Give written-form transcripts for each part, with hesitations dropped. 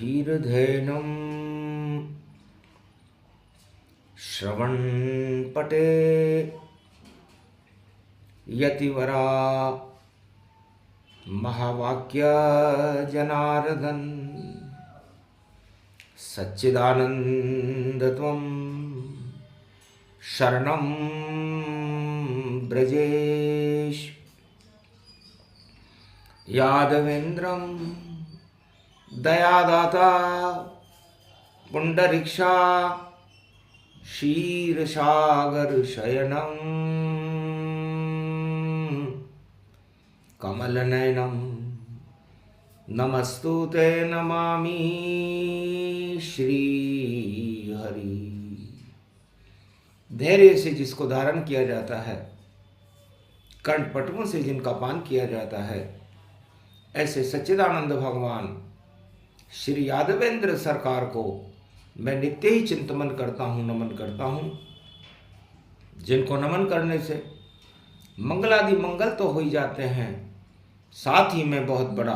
धीरधैर्यं श्रवणपटे यतिवरा महावाक्य जनार्दन सच्चिदानन्दत्वं शरणं ब्रजेश यादवेन्द्रं दयादाता पुंडरीक्षा क्षीरसागर शयनं कमलनयनं नमस्तुते नमामि श्रीहरि। धैर्य से जिसको धारण किया जाता है, कंठपटुओं से जिनका पान किया जाता है, ऐसे सच्चिदानंद भगवान श्री यादवेंद्र सरकार को मैं नित्य ही चिंतन करता हूँ, नमन करता हूँ, जिनको नमन करने से मंगलादि मंगल तो हो ही जाते हैं, साथ ही में बहुत बड़ा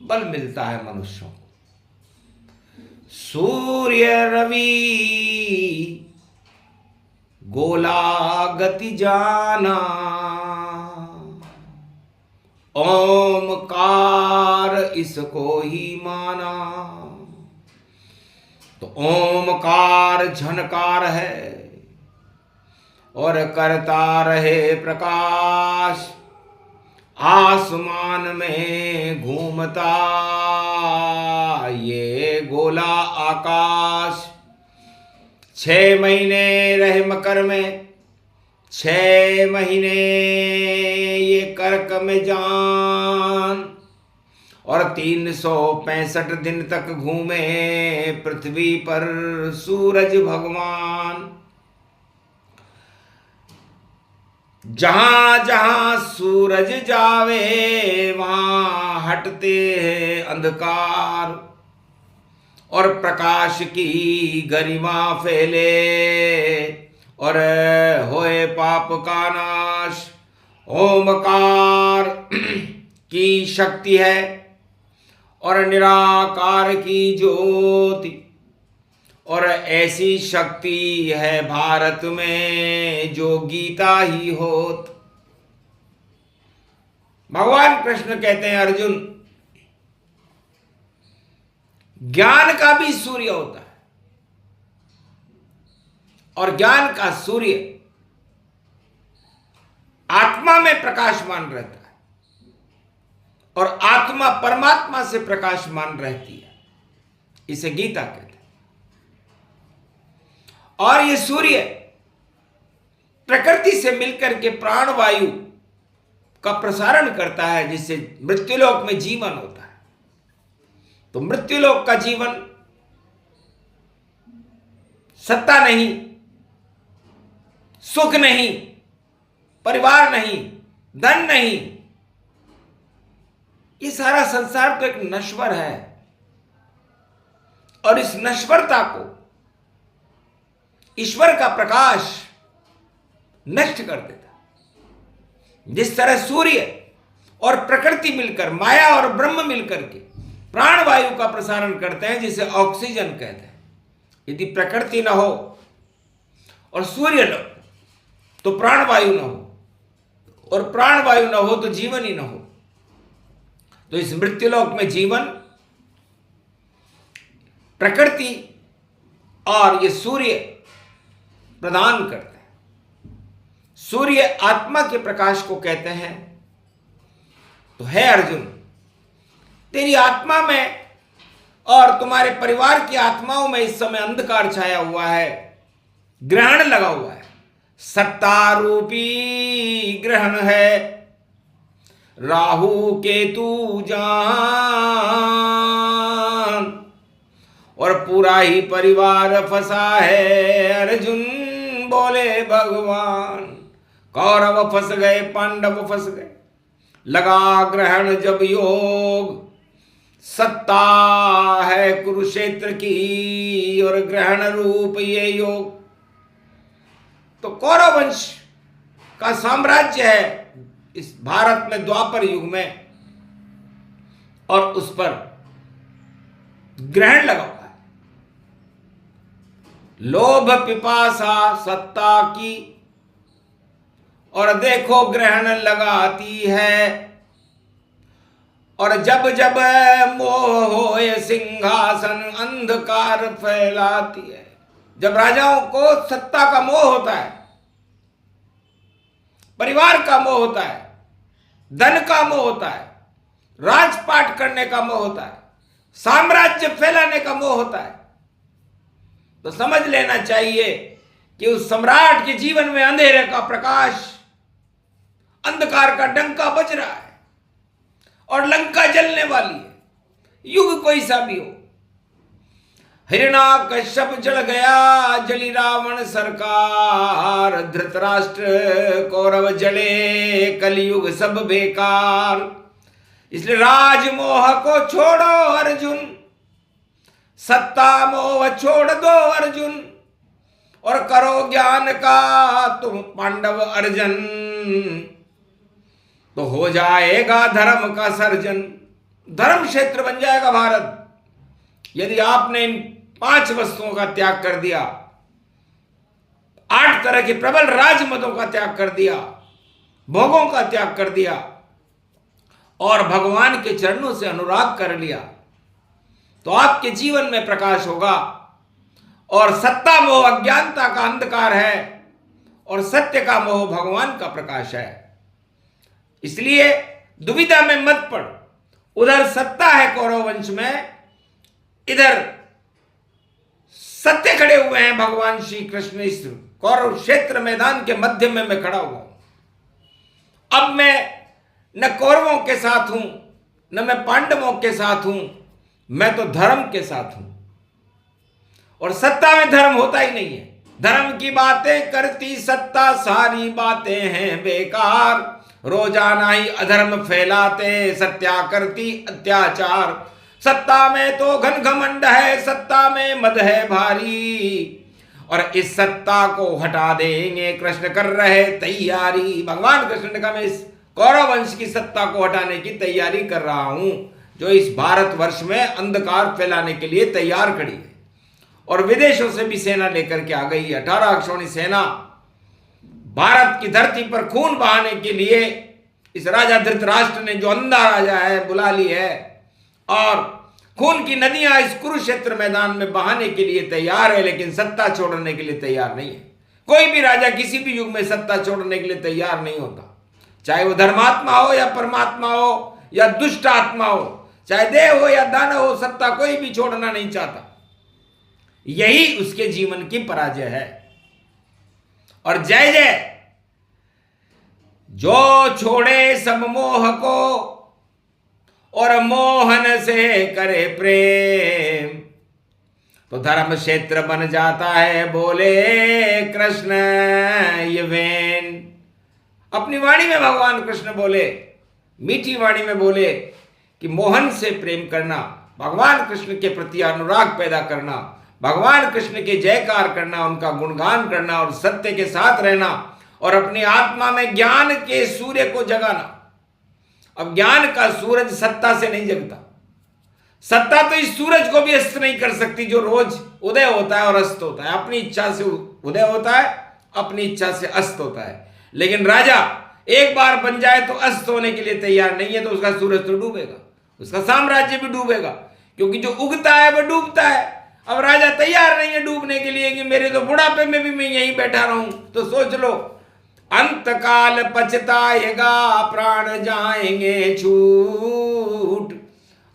बल मिलता है मनुष्यों को। सूर्य रवि गोला गति जाना, ओमकार इसको ही माना। तो ओमकार झनकार है और करता रहे प्रकाश, आसमान में घूमता ये गोला आकाश। 6 महीने रहे मकर में, 6 महीने ये कर्क में जान, और 365 दिन तक घूमे पृथ्वी पर सूरज भगवान। जहां जहां सूरज जावे वहां हटते हैं अंधकार, और प्रकाश की गरिमा फैले और होए पाप का नाश। ओमकार की शक्ति है और निराकार की ज्योति, और ऐसी शक्ति है भारत में जो गीता ही होत। भगवान कृष्ण कहते हैं, अर्जुन, ज्ञान का भी सूर्य होता है, और ज्ञान का सूर्य आत्मा में प्रकाशमान रहता है, और आत्मा परमात्मा से प्रकाशमान रहती है। इसे गीता कहते हैं। और ये सूर्य प्रकृति से मिलकर के प्राणवायु का प्रसारण करता है, जिससे मृत्युलोक में जीवन होता है। तो मृत्युलोक का जीवन सत्ता नहीं, सुख नहीं, परिवार नहीं, धन नहीं, ये सारा संसार तो एक नश्वर है, और इस नश्वरता को ईश्वर का प्रकाश नष्ट कर देता। जिस तरह सूर्य और प्रकृति मिलकर, माया और ब्रह्म मिलकर के प्राणवायु का प्रसारण करते हैं, जिसे ऑक्सीजन कहते हैं। यदि प्रकृति न हो और सूर्य न हो तो प्राणवायु न हो, और प्राणवायु न हो तो जीवन ही न हो। तो इस मृत्युलोक में जीवन प्रकृति और ये सूर्य प्रदान करते हैं। सूर्य आत्मा के प्रकाश को कहते हैं। तो है अर्जुन, तेरी आत्मा में और तुम्हारे परिवार की आत्माओं में इस समय अंधकार छाया हुआ है, ग्रहण लगा हुआ है, सत्ता रूपी ग्रहण है। राहु केतु जान, और पूरा ही परिवार फंसा है। अर्जुन बोले भगवान, कौरव फंस गए, पांडव फंस गए। लगा ग्रहण जब योग, सत्ता है कुरुक्षेत्र की और ग्रहण रूप ये योग। तो कौरव वंश का साम्राज्य है इस भारत में द्वापर युग में, और उस पर ग्रहण लगा हुआ है। लोभ पिपासा सत्ता की, और देखो ग्रहण लगाती है। और जब जब मोह होए सिंहासन अंधकार फैलाती है। जब राजाओं को सत्ता का मोह होता है, परिवार का मोह होता है, धन का मोह होता है, राजपाट करने का मोह होता है, साम्राज्य फैलाने का मोह होता है, तो समझ लेना चाहिए कि उस सम्राट के जीवन में अंधेरे का प्रकाश, अंधकार का डंका बज रहा है और लंका जलने वाली है, युग कोई सा भी हो। हिरण्याकश्यप जल गया, जली रावण सरकार, धृतराष्ट्र कौरव जले, कलयुग सब बेकार। इसलिए राजमोह को छोड़ो अर्जुन, सत्ता मोह छोड़ दो अर्जुन, और करो ज्ञान का तुम पांडव अर्जन, तो हो जाएगा धर्म का सर्जन। धर्म क्षेत्र बन जाएगा भारत। यदि आपने इन 5 वस्तुओं का त्याग कर दिया, 8 तरह के प्रबल राजमतों का त्याग कर दिया, भोगों का त्याग कर दिया और भगवान के चरणों से अनुराग कर लिया, तो आपके जीवन में प्रकाश होगा। और सत्ता मोह अज्ञानता का अंधकार है और सत्य का मोह भगवान का प्रकाश है। इसलिए दुविधा में मत पड़। उधर सत्ता है कौरव वंश में, इधर सत्य खड़े हुए हैं भगवान श्री कृष्ण। इस कौरव क्षेत्र मैदान के मध्य में मैं खड़ा हुआ हूं। अब मैं न कौरवों के साथ हूं, न मैं पांडवों के साथ हूं, मैं तो धर्म के साथ हूं। और सत्ता में धर्म होता ही नहीं है। धर्म की बातें करती सत्ता, सारी बातें हैं बेकार। रोजाना ही अधर्म फैलाते, सत्या करती अत्याचार। सत्ता में तो घन घमंड है, सत्ता में मद है भारी, और इस सत्ता को हटा देंगे कृष्ण कर रहे तैयारी। भगवान कृष्ण ने कहा मैं इस कौरव वंश की सत्ता को हटाने की तैयारी कर रहा हूं, जो इस भारतवर्ष में अंधकार फैलाने के लिए तैयार खड़ी है। और विदेशों से भी सेना लेकर के आ गई है। 18 अक्षौणी सेना भारत की धरती पर खून बहाने के लिए इस राजा धृतराष्ट्र ने, जो अंधा राजा है, बुला ली है और खून की नदियां इस कुरुक्षेत्र मैदान में बहाने के लिए तैयार है, लेकिन सत्ता छोड़ने के लिए तैयार नहीं है। कोई भी राजा किसी भी युग में सत्ता छोड़ने के लिए तैयार नहीं होता, चाहे वो धर्मात्मा हो या परमात्मा हो या दुष्ट आत्मा हो, चाहे देव हो या दानव हो, सत्ता कोई भी छोड़ना नहीं चाहता। यही उसके जीवन की पराजय है। और जय जय जो छोड़े सब मोह को और मोहन से करे प्रेम, तो धर्म क्षेत्र बन जाता है, बोले कृष्ण ये वेन। अपनी वाणी में भगवान कृष्ण बोले, मीठी वाणी में बोले कि मोहन से प्रेम करना, भगवान कृष्ण के प्रति अनुराग पैदा करना, भगवान कृष्ण के जयकार करना, उनका गुणगान करना और सत्य के साथ रहना और अपनी आत्मा में ज्ञान के सूर्य को जगाना। अब ज्ञान का सूरज सत्ता से नहीं जगता। सत्ता तो इस सूरज को भी अस्त नहीं कर सकती, जो रोज उदय होता है और अस्त होता है। अपनी इच्छा से उदय होता है, अपनी इच्छा से अस्त होता है। लेकिन राजा एक बार बन जाए तो अस्त होने के लिए तैयार नहीं है, तो उसका सूरज तो डूबेगा, उसका साम्राज्य भी डूबेगा, क्योंकि जो उगता है वह डूबता है। अब राजा तैयार नहीं है डूबने के लिए कि मेरे तो बुढ़ापे में भी मैं यहीं बैठा रहूं। तो सोच लो, अंतकाल पछताएगा, प्राण जाएंगे छूट,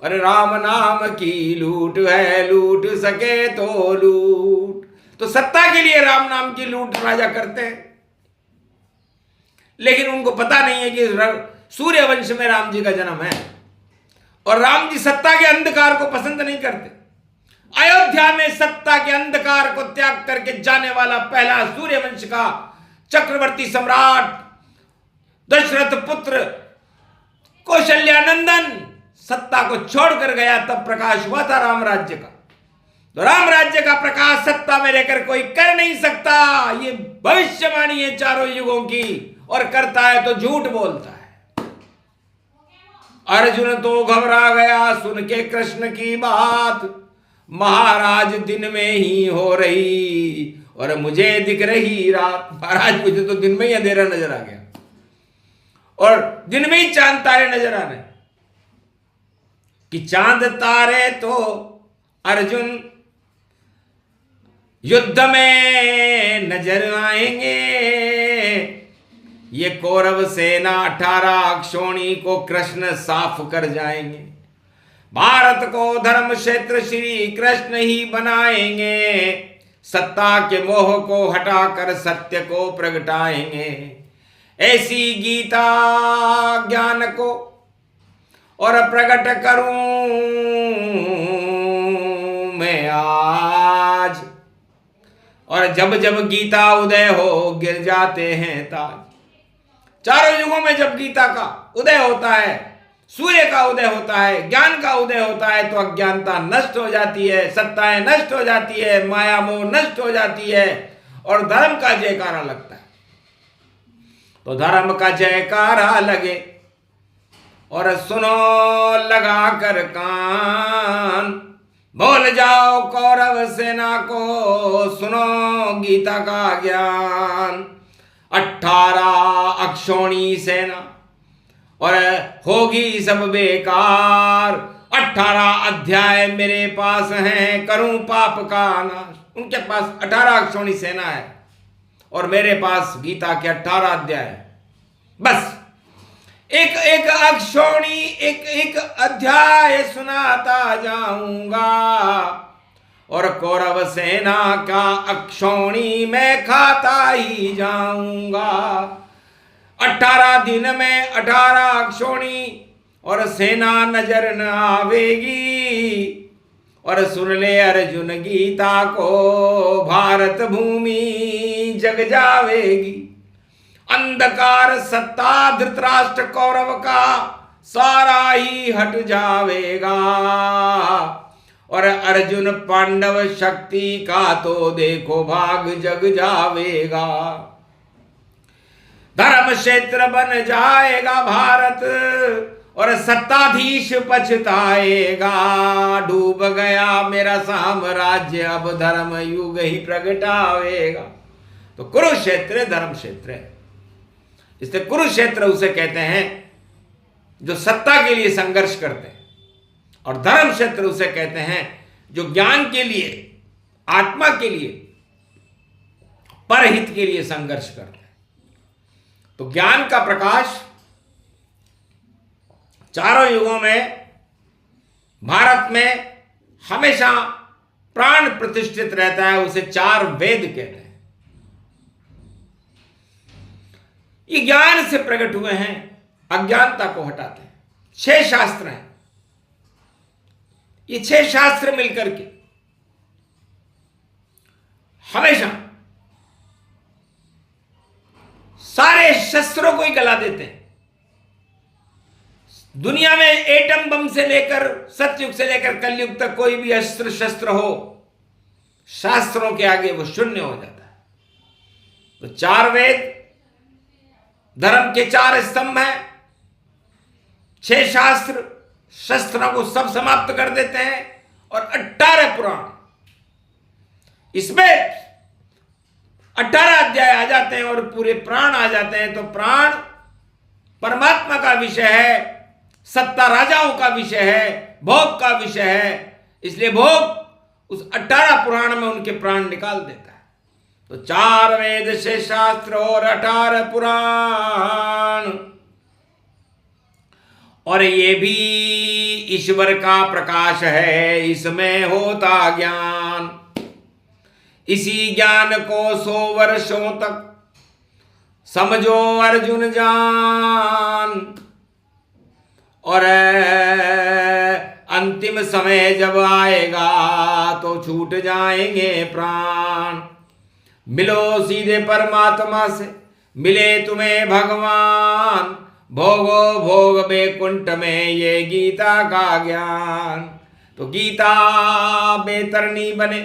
अरे राम नाम की लूट है, लूट सके तो लूट। तो सत्ता के लिए राम नाम की लूट राजा करते हैं, लेकिन उनको पता नहीं है कि सूर्यवंश में राम जी का जन्म है और राम जी सत्ता के अंधकार को पसंद नहीं करते। अयोध्या में सत्ता के अंधकार को त्याग करके जाने वाला पहला सूर्यवंश का चक्रवर्ती सम्राट दशरथ पुत्र कौशल्यानंदन सत्ता को छोड़कर गया, तब प्रकाश हुआ था राम राज्य का। तो राम राज्य का प्रकाश सत्ता में रहकर कोई कर नहीं सकता। ये भविष्यवाणी है चारों युगों की, और करता है तो झूठ बोलता है। अर्जुन तो घबरा गया सुन के कृष्ण की बात, महाराज दिन में ही हो रही और मुझे दिख रही रात। महाराज मुझे तो दिन में ही अंधेरा नजर आ गया और दिन में ही चांद तारे नजर आ रहे कि चांद तारे तो अर्जुन युद्ध में नजर आएंगे। ये कौरव सेना 18 अक्षौणी को कृष्ण साफ कर जाएंगे। भारत को धर्म क्षेत्र श्री कृष्ण ही बनाएंगे। सत्ता के मोह को हटाकर सत्य को प्रगटाएंगे। ऐसी गीता ज्ञान को और प्रकट करूं मैं आज। और जब जब गीता उदय हो गिर जाते हैं ताज। चारों युगों में जब गीता का उदय होता है, सूर्य का उदय होता है, ज्ञान का उदय होता है, तो अज्ञानता नष्ट हो जाती है, सत्ताएं नष्ट हो जाती है, माया मोह नष्ट हो जाती है और धर्म का जयकारा लगता है। तो धर्म का जयकारा लगे और सुनो लगा कर कान। बोल जाओ कौरव सेना को, सुनो गीता का ज्ञान। 18 अक्षौणी सेना और होगी सब बेकार। 18 अध्याय मेरे पास हैं, करूं पाप का नाश। उनके पास 18 अक्षौणी सेना है और मेरे पास गीता के 18 अध्याय है। बस एक एक अक्षौणी एक एक अध्याय सुनाता जाऊंगा और कौरव सेना का अक्षौणी मैं खाता ही जाऊंगा। 18 दिन में 18 अक्षौणी और सेना नजर न आवेगी। और सुन ले अर्जुन गीता को, भारत भूमि जग जावेगी। अंधकार सत्ता धृतराष्ट्र कौरव का सारा ही हट जावेगा। और अर्जुन पांडव शक्ति का तो देखो भाग जग जावेगा। धर्म क्षेत्र बन जाएगा भारत और सत्ताधीश पछताएगा। डूब गया मेरा साम्राज्य, अब धर्म युग ही प्रगटावेगा। तो कुरुक्षेत्र धर्म क्षेत्र है, इसलिए कुरुक्षेत्र उसे कहते हैं जो सत्ता के लिए संघर्ष करते हैं। और धर्म क्षेत्र उसे कहते हैं जो ज्ञान के लिए, आत्मा के लिए, परहित के लिए संघर्ष करते हैं। तो ज्ञान का प्रकाश चारों युगों में भारत में हमेशा प्राण प्रतिष्ठित रहता है। उसे 4 वेद कहते हैं। ये ज्ञान से प्रकट हुए हैं, अज्ञानता को हटाते हैं। 6 शास्त्र हैं। ये 6 शास्त्र मिलकर के हमेशा सारे शस्त्रों को ही गला देते हैं। दुनिया में एटम बम से लेकर सतयुग से लेकर कलयुग तक कोई भी अस्त्र शस्त्र हो, शास्त्रों के आगे वो शून्य हो जाता है। तो 4 वेद धर्म के 4 स्तंभ हैं। 6 शास्त्र शस्त्रों को सब समाप्त कर देते हैं और 18 पुराण, इसमें 18 अध्याय आ जाते हैं और पूरे प्राण आ जाते हैं। तो प्राण परमात्मा का विषय है, सत्ता राजाओं का विषय है, भोग का विषय है। इसलिए भोग उस 18 पुराण में उनके प्राण निकाल देता है। तो 4 वेद, 6 शास्त्र और 18 पुराण। और ये भी ईश्वर का प्रकाश है, इसमें होता ज्ञान। इसी ज्ञान को 100 वर्षों तक समझो अर्जुन जान। और अंतिम समय जब आएगा तो छूट जाएंगे प्राण। मिलो सीधे परमात्मा से, मिले तुम्हें भगवान। भोगो भोग बैकुंठ में ये गीता का ज्ञान। तो गीता बेतरनी बने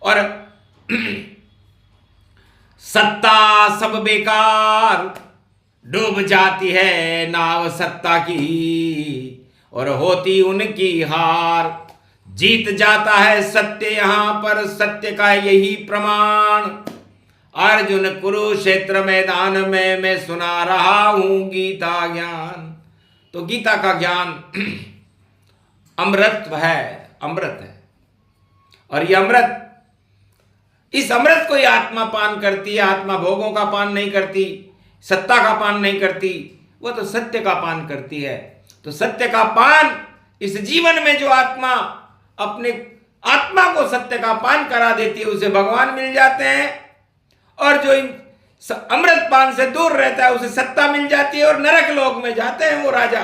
और सत्ता सब बेकार। डूब जाती है नाव सत्ता की और होती उनकी हार। जीत जाता है सत्य, यहां पर सत्य का यही प्रमाण। अर्जुन कुरुक्षेत्र मैदान में मैं सुना रहा हूं गीता ज्ञान। तो गीता का ज्ञान अमृत है, अमृत है। और ये अमृत, इस अमृत को ये आत्मा पान करती है। आत्मा भोगों का पान नहीं करती, सत्ता का पान नहीं करती, वो तो सत्य का पान करती है। तो सत्य का पान इस जीवन में जो आत्मा अपने आत्मा को सत्य का पान करा देती है, उसे भगवान मिल जाते हैं। और जो इन अमृत पान से दूर रहता है, उसे सत्ता मिल जाती है और नरक लोक में जाते हैं वो राजा।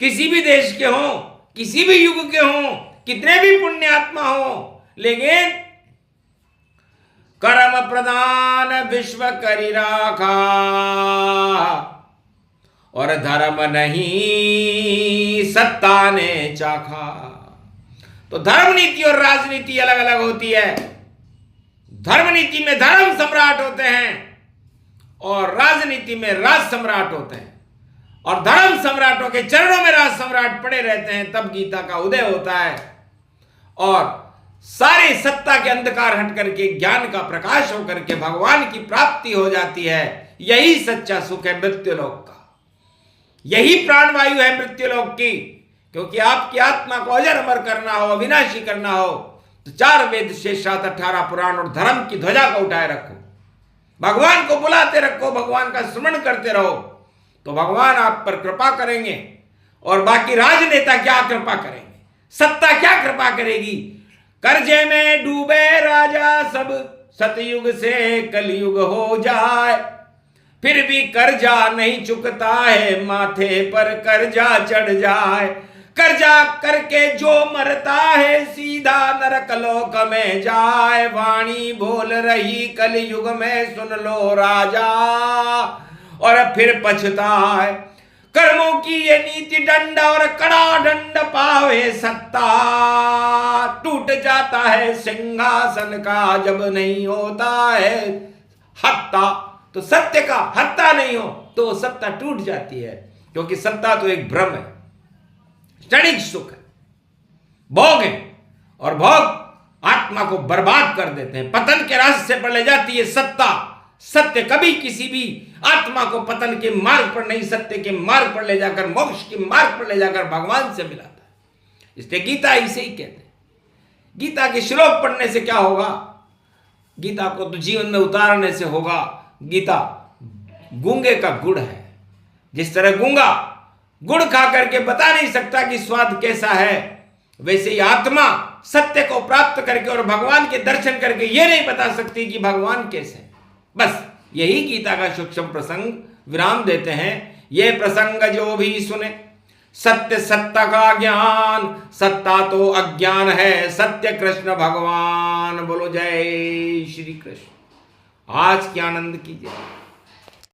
किसी भी देश के हों, किसी भी युग के हों, कितने भी पुण्य आत्मा हो, लेकिन कर्म प्रधान विश्व करी राखा और धर्म नहीं सत्ता ने चाखा। तो धर्म नीति और राजनीति अलग अलग होती है। धर्म नीति में धर्म सम्राट होते हैं और राजनीति में राज सम्राट होते हैं। और धर्म सम्राटों के चरणों में राज सम्राट पड़े रहते हैं, तब गीता का उदय होता है और सारी सत्ता के अंधकार हट करके ज्ञान का प्रकाश होकर के भगवान की प्राप्ति हो जाती है। यही सच्चा सुख है मृत्युलोक का, यही प्राणवायु है मृत्युलोक की। क्योंकि आपकी आत्मा को अजर अमर करना हो, अविनाशी करना हो, तो 4 वेद शेष 7 18 पुराण और धर्म की ध्वजा को उठाए रखो, भगवान को बुलाते रखो, भगवान का स्मरण करते रहो, तो भगवान आप पर कृपा करेंगे। और बाकी राजनेता क्या कृपा करेंगे, सत्ता क्या कृपा करेगी। कर्जे में डूबे राजा सब, सतयुग से कलयुग हो जाए, फिर भी कर्जा नहीं चुकता है, माथे पर कर्जा चढ़ जाए। कर्जा करके जो मरता है, सीधा नरक लोक में जाए। वाणी बोल रही कलयुग में, सुन लो राजा, और फिर पछताए। कर्मों की ये नीति दंड और कड़ा दंड पावे सत्ता, टूट जाता है सिंहासन का जब नहीं होता है हत्ता। तो सत्य का हत्ता नहीं हो तो सत्ता टूट जाती है, क्योंकि सत्ता तो एक भ्रम है, क्षणिक सुख है, भोग है, और भोग आत्मा को बर्बाद कर देते हैं, पतन के रास्ते पर ले जाती है सत्ता। सत्य कभी किसी भी आत्मा को पतन के मार्ग पर नहीं, सत्य के मार्ग पर ले जाकर, मोक्ष के मार्ग पर ले जाकर भगवान से मिलाता है। इसलिए गीता इसे ही कहते हैं। गीता के श्लोक पढ़ने से क्या होगा, गीता को तो जीवन में उतारने से होगा। गीता गूंगे का गुड़ है। जिस तरह गूंगा गुड़ खा करके बता नहीं सकता कि स्वाद कैसा है, वैसे ही आत्मा सत्य को प्राप्त करके और भगवान के दर्शन करके ये नहीं बता सकती कि भगवान कैसे है। बस यही गीता का सूक्ष्म प्रसंग विराम देते हैं। ये प्रसंग जो भी सुने, सत्य सत्ता का ज्ञान, सत्ता तो अज्ञान है, सत्य कृष्ण भगवान। बोलो जय श्री कृष्ण। आज के आनंद कीजिए।